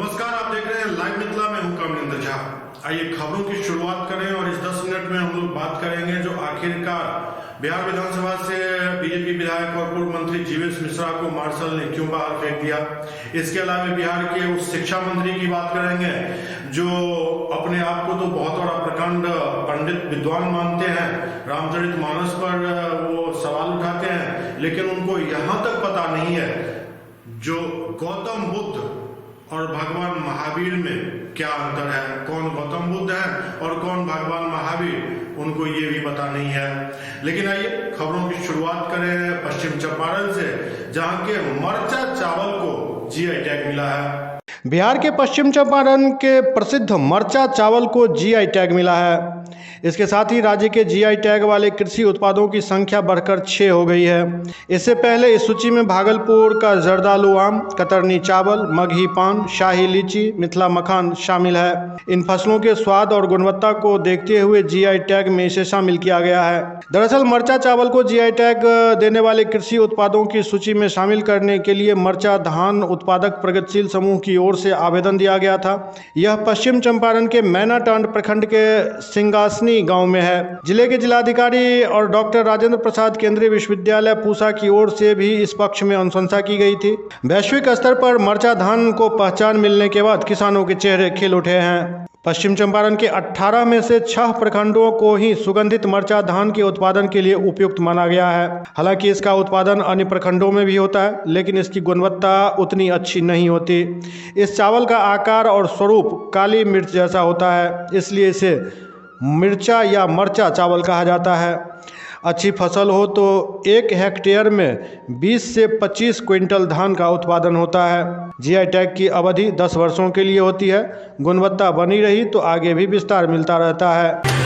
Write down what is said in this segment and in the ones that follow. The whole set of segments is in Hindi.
नमस्कार, आप देख रहे हैं लाइव मिथिला में। हूं कामनिंदर झा। आइए खबरों की शुरुआत करें और इस 10 मिनट में हम लोग बात करेंगे जो आखिरकार बिहार विधानसभा से बीजेपी विधायक और पूर्व मंत्री जीवेश मिश्रा को मार्शल ने क्यों बाहर फेंक दिया। इसके अलावा बिहार के उस शिक्षा मंत्री की बात करेंगे जो अपने आप को तो बहुत बड़ा प्रकांड पंडित विद्वान मानते हैं, रामचरितमानस पर वो सवाल उठाते हैं, लेकिन उनको यहाँ तक पता नहीं है जो गौतम बुद्ध और भगवान महावीर में क्या अंतर है, कौन गौतम बुद्ध है और कौन भगवान महावीर, उनको ये भी पता नहीं है। लेकिन आइए खबरों की शुरुआत करें पश्चिम चंपारण से, जहां के मरचा चावल को जीआई टैग मिला है। बिहार के पश्चिम चंपारण के प्रसिद्ध मरचा चावल को जीआई टैग मिला है। इसके साथ ही राज्य के जीआई टैग वाले कृषि उत्पादों की संख्या बढ़कर 6 हो गई है। इससे पहले इस सूची में भागलपुर का जर्दालू आम, कतरनी चावल, मगही पान, शाही लीची, मिथिला मखान शामिल है। इन फसलों के स्वाद और गुणवत्ता को देखते हुए जीआई टैग में इसे शामिल किया गया है। दरअसल मरचा चावल को जीआई टैग देने वाले कृषि उत्पादों की सूची में शामिल करने के लिए मरचा धान उत्पादक प्रगतिशील समूह की ओर से आवेदन दिया गया था। यह पश्चिम चंपारण के मैनाटांड प्रखंड के सिंगासनी गांव में है। जिले के जिलाधिकारी और डॉक्टर राजेंद्र प्रसाद केंद्रीय विश्वविद्यालय पूसा की ओर से भी इस पक्ष में अनुशंसा की गई थी। वैश्विक स्तर पर मरचा धान को पहचान मिलने के बाद किसानों के चेहरे खिल उठे हैं। पश्चिम चंपारण के 18 में से 6 प्रखंडों को ही सुगंधित मरचा धान के उत्पादन के लिए उपयुक्त माना गया है। हालांकि इसका उत्पादन अन्य प्रखंडों में भी होता है, लेकिन इसकी गुणवत्ता उतनी अच्छी नहीं होती। इस चावल का आकार और स्वरूप काली मिर्च जैसा होता है, इसलिए इसे मिर्चा या मरचा चावल कहा जाता है। अच्छी फसल हो तो 1 हेक्टेयर में 20 से 25 क्विंटल धान का उत्पादन होता है। जीआई टैग की अवधि 10 वर्षों के लिए होती है। गुणवत्ता बनी रही तो आगे भी विस्तार मिलता रहता है।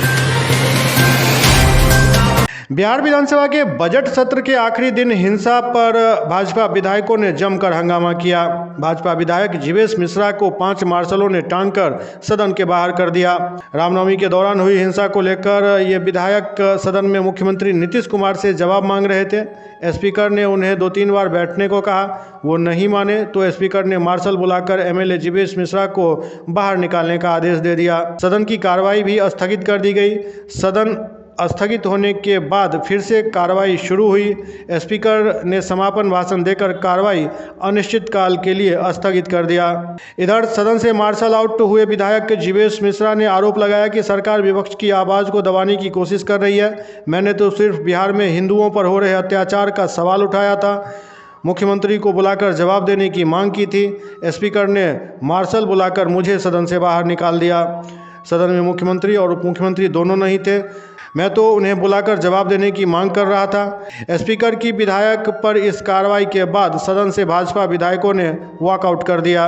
बिहार विधानसभा के बजट सत्र के आखिरी दिन हिंसा पर भाजपा विधायकों ने जमकर हंगामा किया। भाजपा विधायक जीवेश मिश्रा को 5 मार्शलों ने टांगकर सदन के बाहर कर दिया। रामनवमी के दौरान हुई हिंसा को लेकर ये विधायक सदन में मुख्यमंत्री नीतीश कुमार से जवाब मांग रहे थे। स्पीकर ने उन्हें 2-3 बार बैठने को कहा, वो नहीं माने तो स्पीकर ने मार्शल बुलाकर एमएलए जीवेश मिश्रा को बाहर निकालने का आदेश दे दिया। सदन की कार्रवाई भी स्थगित कर दी गई। सदन स्थगित होने के बाद फिर से कार्रवाई शुरू हुई। स्पीकर ने समापन भाषण देकर कार्रवाई अनिश्चितकाल के लिए स्थगित कर दिया। इधर सदन से मार्शल आउट हुए विधायक जीवेश मिश्रा ने आरोप लगाया कि सरकार विपक्ष की आवाज़ को दबाने की कोशिश कर रही है। मैंने तो सिर्फ बिहार में हिंदुओं पर हो रहे अत्याचार का सवाल उठाया था। मुख्यमंत्री को बुलाकर जवाब देने की मांग की थी। स्पीकर ने मार्शल बुलाकर मुझे सदन से बाहर निकाल दिया। सदन में मुख्यमंत्री और उप मुख्यमंत्री दोनों नहीं थे। मैं तो उन्हें बुलाकर जवाब देने की मांग कर रहा था। स्पीकर की विधायक पर इस कार्रवाई के बाद सदन से भाजपा विधायकों ने वॉकआउट कर दिया।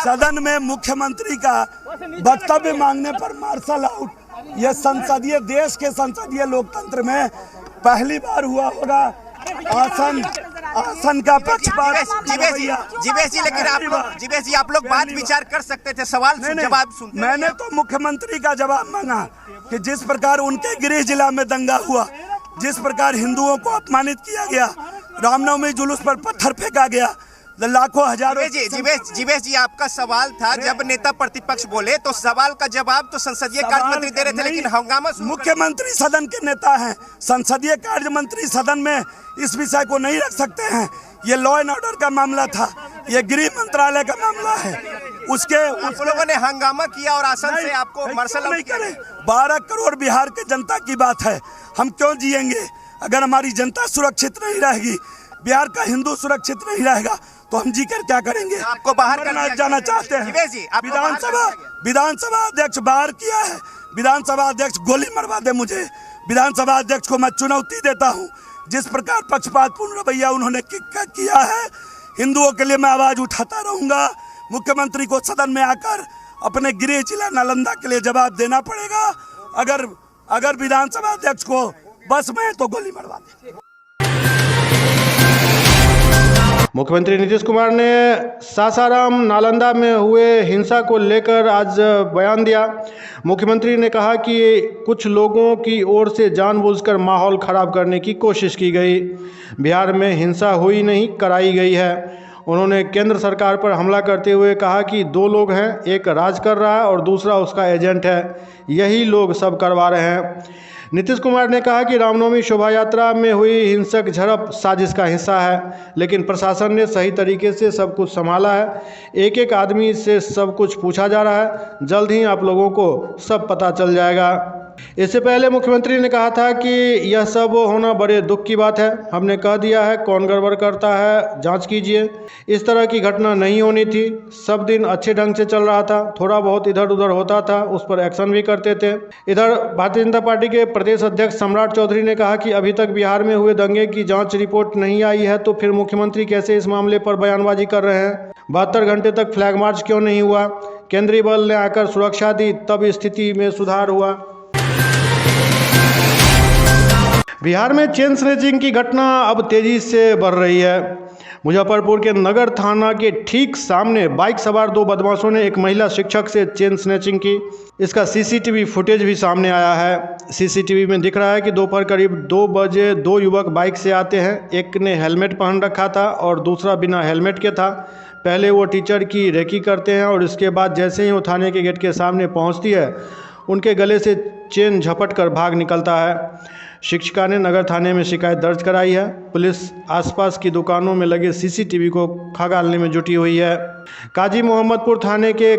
सदन में मुख्यमंत्री का वक्तव्य मांगने पर मार्शल आउट, यह संसदीय देश के संसदीय लोकतंत्र में पहली बार हुआ होगा। आसन का पक्षपात। जीवेश जी, लेकिन आप लोग बात विचार कर सकते थे, सवाल जवाब सुनते। मैंने तो मुख्यमंत्री का जवाब मांगा कि जिस प्रकार उनके गृह जिला में दंगा हुआ, जिस प्रकार हिंदुओं को अपमानित किया गया, रामनवमी जुलूस पर पत्थर फेंका गया, लाखों हजारों। जीवेश जी, आपका सवाल था, जब नेता प्रतिपक्ष बोले तो सवाल का जवाब तो संसदीय कार्य मंत्री दे रहे थे, लेकिन हंगामा। मुख्यमंत्री सदन के नेता हैं, संसदीय कार्य मंत्री सदन में इस विषय को नहीं रख सकते हैं। ये लॉ एंड ऑर्डर का मामला था, ये गृह मंत्रालय का मामला है। उसके उस लोगों ने हंगामा किया और आसन से आपको मार्शल नहीं करे। 12 करोड़ बिहार के जनता की बात है। हम क्यों जिएंगे अगर हमारी जनता सुरक्षित नहीं रहेगी, बिहार का हिंदू सुरक्षित नहीं रहेगा तो हम जी कर क्या करेंगे। आपको बाहर करना जाना चाहते हैं। विधानसभा अध्यक्ष बाहर किया है। विधानसभा अध्यक्ष गोली मरवा दे मुझे। विधानसभा अध्यक्ष को मैं चुनौती देता हूँ। जिस प्रकार पक्षपातपूर्ण रवैया उन्होंने किया है, हिंदुओं के लिए मैं आवाज उठाता रहूंगा। मुख्यमंत्री को सदन में आकर अपने गृह जिला नालंदा के लिए जवाब देना पड़ेगा। अगर विधानसभा अध्यक्ष को बस में तो गोली मरवा दे। मुख्यमंत्री नीतीश कुमार ने सासाराम नालंदा में हुए हिंसा को लेकर आज बयान दिया। मुख्यमंत्री ने कहा कि कुछ लोगों की ओर से जानबूझकर माहौल खराब करने की कोशिश की गई। बिहार में हिंसा हुई नहीं, कराई गई है। उन्होंने केंद्र सरकार पर हमला करते हुए कहा कि दो लोग हैं, एक राज कर रहा है और दूसरा उसका एजेंट है, यही लोग सब करवा रहे हैं। नीतीश कुमार ने कहा कि रामनवमी शोभा यात्रा में हुई हिंसक झड़प साजिश का हिस्सा है, लेकिन प्रशासन ने सही तरीके से सब कुछ संभाला है। एक एक आदमी से सब कुछ पूछा जा रहा है, जल्द ही आप लोगों को सब पता चल जाएगा। इससे पहले मुख्यमंत्री ने कहा था कि यह सब होना बड़े दुख की बात है, हमने कह दिया है कौन गड़बड़ करता है जांच कीजिए। इस तरह की घटना नहीं होनी थी, सब दिन अच्छे ढंग से चल रहा था, थोड़ा बहुत इधर उधर होता था उस पर एक्शन भी करते थे। इधर भारतीय जनता पार्टी के प्रदेश अध्यक्ष सम्राट चौधरी ने कहा कि अभी तक बिहार में हुए दंगे की जाँच रिपोर्ट नहीं आई है, तो फिर मुख्यमंत्री कैसे इस मामले पर बयानबाजी कर रहे हैं। 72 घंटे तक फ्लैग मार्च क्यों नहीं हुआ, केंद्रीय बल ने आकर सुरक्षा दी तब स्थिति में सुधार हुआ। बिहार में चेन स्नैचिंग की घटना अब तेजी से बढ़ रही है। मुजफ्फरपुर के नगर थाना के ठीक सामने बाइक सवार दो बदमाशों ने एक महिला शिक्षक से चेन स्नैचिंग की। इसका सीसीटीवी फुटेज भी सामने आया है। सीसीटीवी में दिख रहा है कि दोपहर करीब 2 बजे दो युवक बाइक से आते हैं, एक ने हेलमेट पहन रखा था और दूसरा बिना हेलमेट के था। पहले वो टीचर की रेकी करते हैं और इसके बाद जैसे ही वो थाने के गेट के सामने पहुँचती है, उनके गले से चेन झपट कर भाग निकलता है। शिक्षिका ने नगर थाने में शिकायत दर्ज कराई है। पुलिस आसपास की दुकानों में लगे सीसीटीवी को खंगालने में जुटी हुई है। काजी मोहम्मदपुर थाने के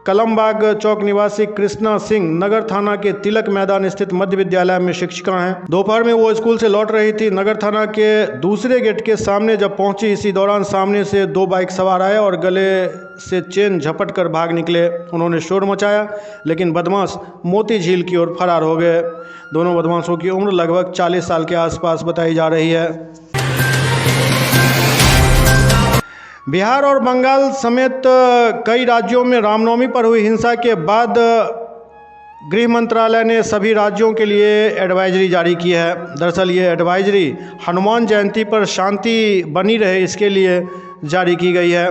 कलमबाग चौक निवासी कृष्णा सिंह नगर थाना के तिलक मैदान स्थित मध्य विद्यालय में शिक्षिका हैं। दोपहर में वो स्कूल से लौट रही थी। नगर थाना के दूसरे गेट के सामने जब पहुंची, इसी दौरान सामने से 2 बाइक सवार आए और गले से चेन झपट कर भाग निकले। उन्होंने शोर मचाया, लेकिन बदमाश मोती झील की ओर फरार हो गए। दोनों बदमाशों की उम्र लगभग 40 साल के आसपास बताई जा रही है। बिहार और बंगाल समेत कई राज्यों में रामनवमी पर हुई हिंसा के बाद गृह मंत्रालय ने सभी राज्यों के लिए एडवाइजरी जारी की है। दरअसल ये एडवाइजरी हनुमान जयंती पर शांति बनी रहे, इसके लिए जारी की गई है।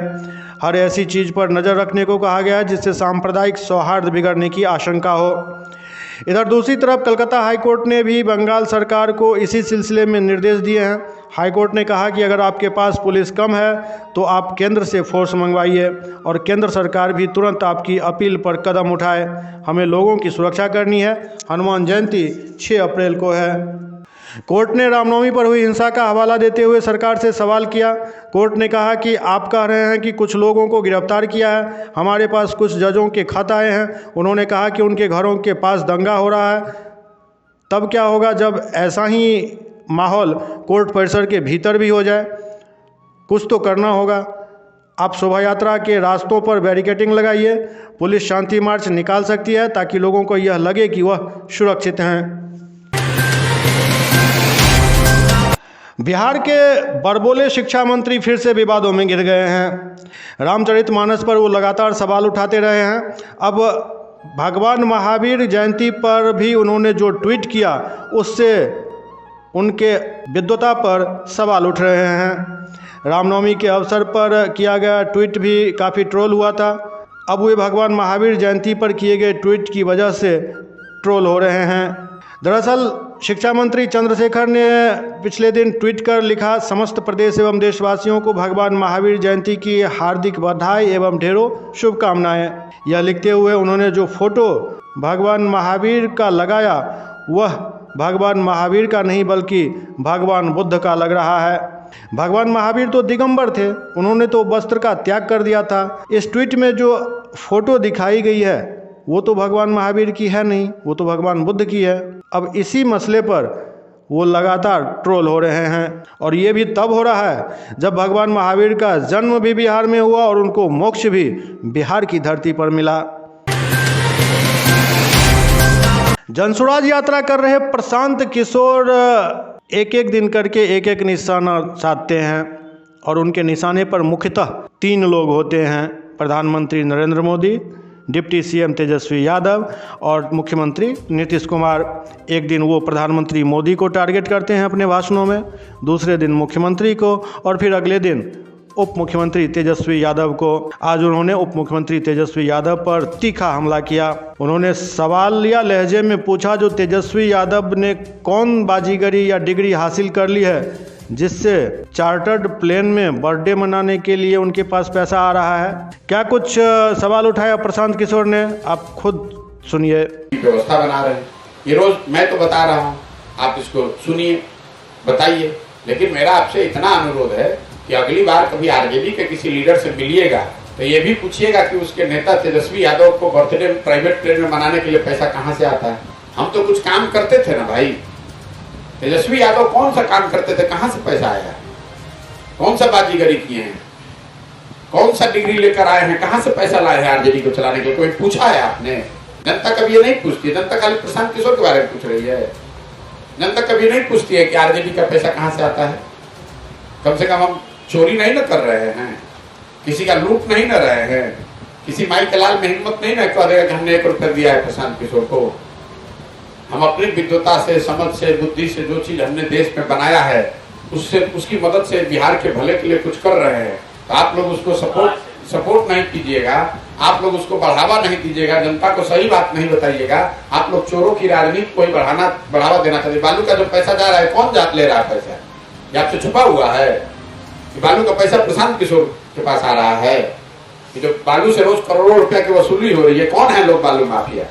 हर ऐसी चीज़ पर नज़र रखने को कहा गया है जिससे सांप्रदायिक सौहार्द बिगड़ने की आशंका हो। इधर दूसरी तरफ कलकत्ता हाईकोर्ट ने भी बंगाल सरकार को इसी सिलसिले में निर्देश दिए हैं। हाईकोर्ट ने कहा कि अगर आपके पास पुलिस कम है तो आप केंद्र से फोर्स मंगवाइए और केंद्र सरकार भी तुरंत आपकी अपील पर कदम उठाए। हमें लोगों की सुरक्षा करनी है। हनुमान जयंती 6 अप्रैल को है। कोर्ट ने रामनवमी पर हुई हिंसा का हवाला देते हुए सरकार से सवाल किया। कोर्ट ने कहा कि आप कह रहे हैं कि कुछ लोगों को गिरफ्तार किया है, हमारे पास कुछ जजों के खत आए हैं। उन्होंने कहा कि उनके घरों के पास दंगा हो रहा है। तब क्या होगा जब ऐसा ही माहौल कोर्ट परिसर के भीतर भी हो जाए? कुछ तो करना होगा। आप शोभा यात्रा के रास्तों पर बैरिकेडिंग लगाइए। पुलिस शांति मार्च निकाल सकती है ताकि लोगों को यह लगे कि वह सुरक्षित हैं। बिहार के बड़बोले शिक्षा मंत्री फिर से विवादों में घिर गए हैं। रामचरितमानस पर वो लगातार सवाल उठाते रहे हैं। अब भगवान महावीर जयंती पर भी उन्होंने जो ट्वीट किया, उससे उनके विद्वता पर सवाल उठ रहे हैं। रामनवमी के अवसर पर किया गया ट्वीट भी काफ़ी ट्रोल हुआ था। अब वे भगवान महावीर जयंती पर किए गए ट्वीट की वजह से ट्रोल हो रहे हैं। दरअसल शिक्षा मंत्री चंद्रशेखर ने पिछले दिन ट्वीट कर लिखा, समस्त प्रदेश एवं देशवासियों को भगवान महावीर जयंती की हार्दिक बधाई एवं ढेरों शुभकामनाएं। यह लिखते हुए उन्होंने जो फोटो भगवान महावीर का लगाया वह भगवान महावीर का नहीं बल्कि भगवान बुद्ध का लग रहा है। भगवान महावीर तो दिगंबर थे, उन्होंने तो वस्त्र का त्याग कर दिया था। इस ट्वीट में जो फोटो दिखाई गई है वो तो भगवान महावीर की है नहीं, वो तो भगवान बुद्ध की है। अब इसी मसले पर वो लगातार ट्रोल हो रहे हैं और ये भी तब हो रहा है जब भगवान महावीर का जन्म भी बिहार में हुआ और उनको मोक्ष भी बिहार की धरती पर मिला। जनसुराज यात्रा कर रहे प्रशांत किशोर एक एक दिन करके एक एक निशाना साधते हैं और उनके निशाने पर मुख्यतः 3 लोग होते हैं: प्रधानमंत्री नरेंद्र मोदी, डिप्टी सीएम तेजस्वी यादव और मुख्यमंत्री नीतीश कुमार। एक दिन वो प्रधानमंत्री मोदी को टारगेट करते हैं अपने भाषणों में, दूसरे दिन मुख्यमंत्री को और फिर अगले दिन उप मुख्यमंत्री तेजस्वी यादव को। आज उन्होंने उप मुख्यमंत्री तेजस्वी यादव पर तीखा हमला किया। उन्होंने सवाल या लहजे में पूछा, जो तेजस्वी यादव ने कौन बाजीगरी या डिग्री हासिल कर ली है जिससे चार्टर्ड प्लेन में बर्थडे मनाने के लिए उनके पास पैसा आ रहा है। क्या कुछ सवाल उठाया प्रशांत किशोर ने, आप खुद सुनिए। व्यवस्था बना रहे हैं, ये रोज मैं तो बता रहा हूँ, आप इसको सुनिए, बताइए। लेकिन मेरा आपसे इतना अनुरोध है कि अगली बार कभी आरजेडी के किसी लीडर से मिलिएगा तो ये भी पूछिएगा कि उसके नेता तेजस्वी यादव को बर्थडे प्राइवेट प्लेन में मनाने के लिए पैसा कहाँ से आता है। हम तो कुछ काम करते थे ना भाई, तेजस्वी यादव कौन सा काम करते थे, कहाँ से पैसा आया, कौन सा बाजीगरी किए हैं, कौन सा डिग्री लेकर आए हैं, कहाँ से पैसा लाए हैं आरजेडी को चलाने के लिए, कोई पूछा है आपने? जनता कभी ये नहीं पूछती, जनता खाली प्रशांत किशोर के बारे में पूछ रही है। जनता कभी नहीं पूछती है कि आरजेडी का पैसा कहाँ से आता है। कम से कम हम चोरी नहीं न कर रहे हैं, किसी का लूट नहीं न रहे हैं, किसी माई के लाल में हिम्मत नहीं न कर देगा कि हमने 1 रुपया दिया है प्रशांत किशोर को। हम अपनी विद्वता से, समझ से, बुद्धि से जो चीज हमने देश में बनाया है उससे, उसकी मदद से बिहार के भले के लिए कुछ कर रहे हैं। तो आप लोग उसको सपोर्ट नहीं कीजिएगा, आप लोग उसको बढ़ावा नहीं दीजिएगा, जनता को सही बात नहीं बताइएगा। आप लोग चोरों की राजनीति को बढ़ावा देना चाहिए। बालू का जो पैसा जा रहा है, कौन ले रहा है पैसा? ये आपसे छुपा हुआ है कि बालू का पैसा प्रशांत किशोर के पास आ रहा है? कि जो बालू से रोज करोड़ों रुपया की वसूली हो रही है, कौन है लोग बालू माफिया?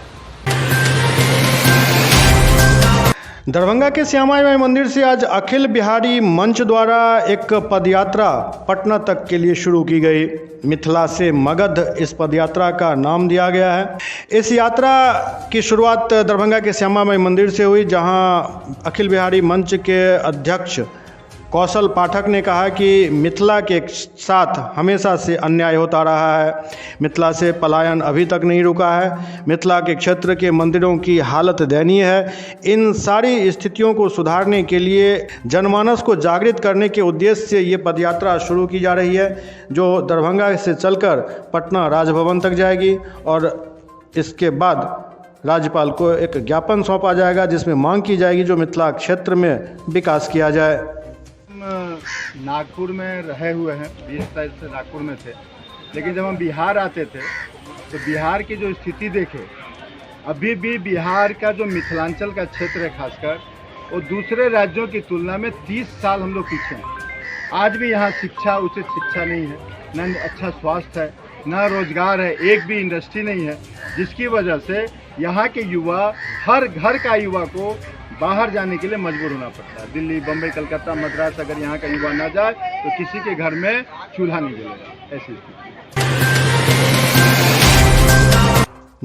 दरभंगा के श्यामा माई मंदिर से आज अखिल बिहारी मंच द्वारा एक पदयात्रा पटना तक के लिए शुरू की गई। मिथिला से मगध इस पदयात्रा का नाम दिया गया है। इस यात्रा की शुरुआत दरभंगा के श्यामा माई मंदिर से हुई, जहां अखिल बिहारी मंच के अध्यक्ष कौशल पाठक ने कहा कि मिथिला के साथ हमेशा से अन्याय होता रहा है, मिथिला से पलायन अभी तक नहीं रुका है, मिथिला के क्षेत्र के मंदिरों की हालत दयनीय है। इन सारी स्थितियों को सुधारने के लिए जनमानस को जागृत करने के उद्देश्य से ये पदयात्रा शुरू की जा रही है, जो दरभंगा से चलकर पटना राजभवन तक जाएगी और इसके बाद राज्यपाल को एक ज्ञापन सौंपा जाएगा जिसमें मांग की जाएगी जो मिथिला क्षेत्र में विकास किया जाए। नागपुर में रहे हुए हैं, 20 साल से नागपुर में थे, लेकिन जब हम बिहार आते थे तो बिहार की जो स्थिति देखे, अभी भी बिहार का जो मिथिलांचल का क्षेत्र है खासकर, वो दूसरे राज्यों की तुलना में 30 साल हम लोग पीछे हैं। आज भी यहाँ शिक्षा, उचित शिक्षा नहीं है, न अच्छा स्वास्थ्य है, न रोजगार है, एक भी इंडस्ट्री नहीं है, जिसकी वजह से यहाँ के युवा, हर घर का युवा को बाहर जाने के लिए मजबूर होना पड़ता है। दिल्ली, बम्बई, कलकत्ता, मद्रास, अगर यहाँ का युवा ना जाए तो किसी के घर में चूल्हा नहीं जलेगा, ऐसी स्थिति।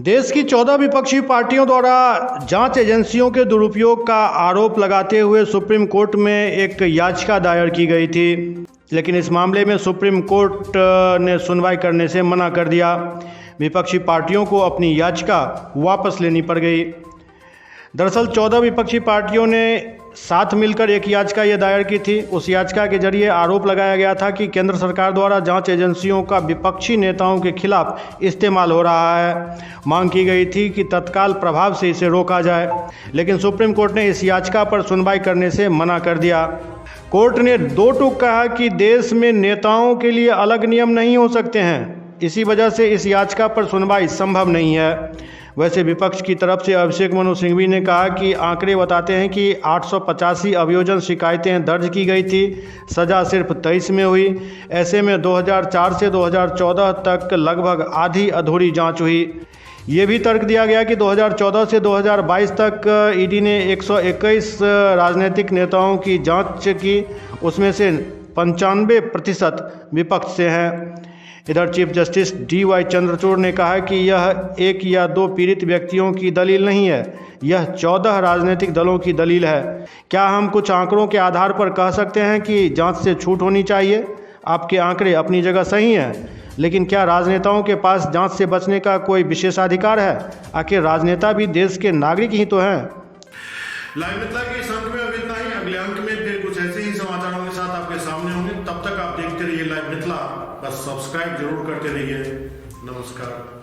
देश की 14 विपक्षी पार्टियों द्वारा जांच एजेंसियों के दुरुपयोग का आरोप लगाते हुए सुप्रीम कोर्ट में एक याचिका दायर की गई थी, लेकिन इस मामले में सुप्रीम कोर्ट ने सुनवाई करने से मना कर दिया। विपक्षी पार्टियों को अपनी याचिका वापस लेनी पड़ गई। दरअसल 14 विपक्षी पार्टियों ने साथ मिलकर एक याचिका ये दायर की थी। उस याचिका के जरिए आरोप लगाया गया था कि केंद्र सरकार द्वारा जांच एजेंसियों का विपक्षी नेताओं के खिलाफ इस्तेमाल हो रहा है। मांग की गई थी कि तत्काल प्रभाव से इसे रोका जाए, लेकिन सुप्रीम कोर्ट ने इस याचिका पर सुनवाई करने से मना कर दिया। कोर्ट ने 2 टूक कहा कि देश में नेताओं के लिए अलग नियम नहीं हो सकते हैं, इसी वजह से इस याचिका पर सुनवाई संभव नहीं है। वैसे विपक्ष की तरफ से अभिषेक मनु सिंघवी ने कहा कि आंकड़े बताते हैं कि 885 अभियोजन शिकायतें दर्ज की गई थी, सज़ा सिर्फ 23 में हुई। ऐसे में 2004 से 2014 तक लगभग आधी अधूरी जांच हुई। ये भी तर्क दिया गया कि 2014 से 2022 तक ईडी ने 121 राजनीतिक नेताओं की जांच की, उसमें से 95% विपक्ष से हैं। इधर चीफ जस्टिस DY चंद्रचूड़ ने कहा कि यह 1 या 2 पीड़ित व्यक्तियों की दलील नहीं है, यह 14 राजनीतिक दलों की दलील है। क्या हम कुछ आंकड़ों के आधार पर कह सकते हैं कि जांच से छूट होनी चाहिए? आपके आंकड़े अपनी जगह सही हैं, लेकिन क्या राजनेताओं के पास जांच से बचने का कोई विशेषाधिकार है? आखिर राजनेता भी देश के नागरिक ही तो हैं। लाइव मिथिला के इस अंक में अब इतना ही। अगले अंक में फिर कुछ ऐसे ही समाचारों के साथ आपके सामने होंगे। तब तक आप देखते रहिए लाइव मिथिला, बस सब्सक्राइब जरूर करते रहिए। नमस्कार।